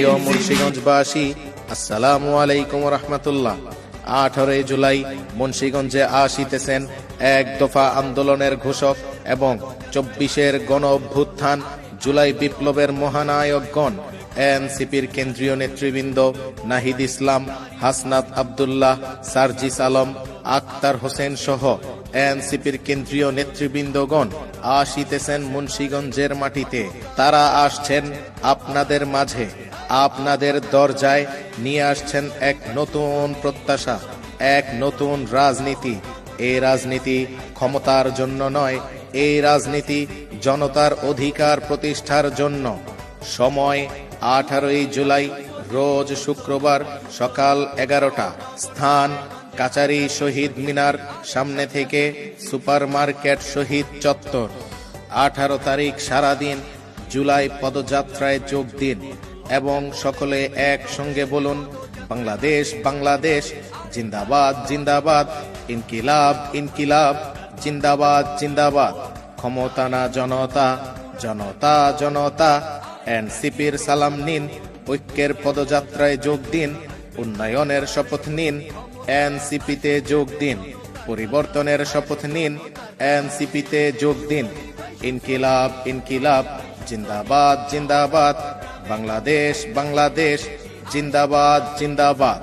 প্রিয় মুন্সিগঞ্জবাসী, আসসালামু আলাইকুম রহমতুল্লাহ। 18 জুলাই মুন্সিগঞ্জে আসিতেছেন এক দফা আন্দোলনের ঘোষক এবং 24-এর গণ অভ্যুত্থান জুলাই বিপ্লবের মহানায়কগণ এনসিপির কেন্দ্রীয় নেতৃবৃন্দ নাহিদ ইসলাম, হাসনাত আব্দুল্লাহ, সার্জিস আলম, আক্তার হোসেন সহ এনসিপির কেন্দ্রীয় নেতৃবৃন্দগণ আসিতেছেন মুন্সিগঞ্জের মাটিতে। তারা আসছেন আপনাদের মাঝে, আপনাদের দরজায় নিয়ে আসছেন এক নতুন প্রত্যাশা, এক নতুন রাজনীতি। এই রাজনীতি ক্ষমতার জন্য নয়, এই রাজনীতি জনতার অধিকার প্রতিষ্ঠার জন্য। সময় 18 জুলাই, রোজ শুক্রবার, সকাল 11টা। স্থান কাচারি শহীদ মিনার সামনে থেকে সুপার মার্কেট শহীদ চত্বর। 18 তারিখ সারাদিন জুলাই পদযাত্রায় যোগ দিন এবং সকলে একসঙ্গে বলুন, বাংলাদেশ বাংলাদেশ জিন্দাবাদ জিন্দাবাদ, ইনকিলাব ইনকিলাব জিন্দাবাদ জিন্দাবাদ। ক্ষমতা না জনতা, জনতা জনতা। এনসিপির সালাম নিন, ঐক্যের পদযাত্রায় যোগ দিন, উন্নয়নের শপথ নিন, এনসিপিতে যোগ দিন, পরিবর্তনের শপথ নিন, এনসিপিতে যোগ দিন। ইনকিলাব ইনকিলাব জিন্দাবাদ জিন্দাবাদ, বাংলাদেশ বাংলাদেশ জিন্দাবাদ জিন্দাবাদ।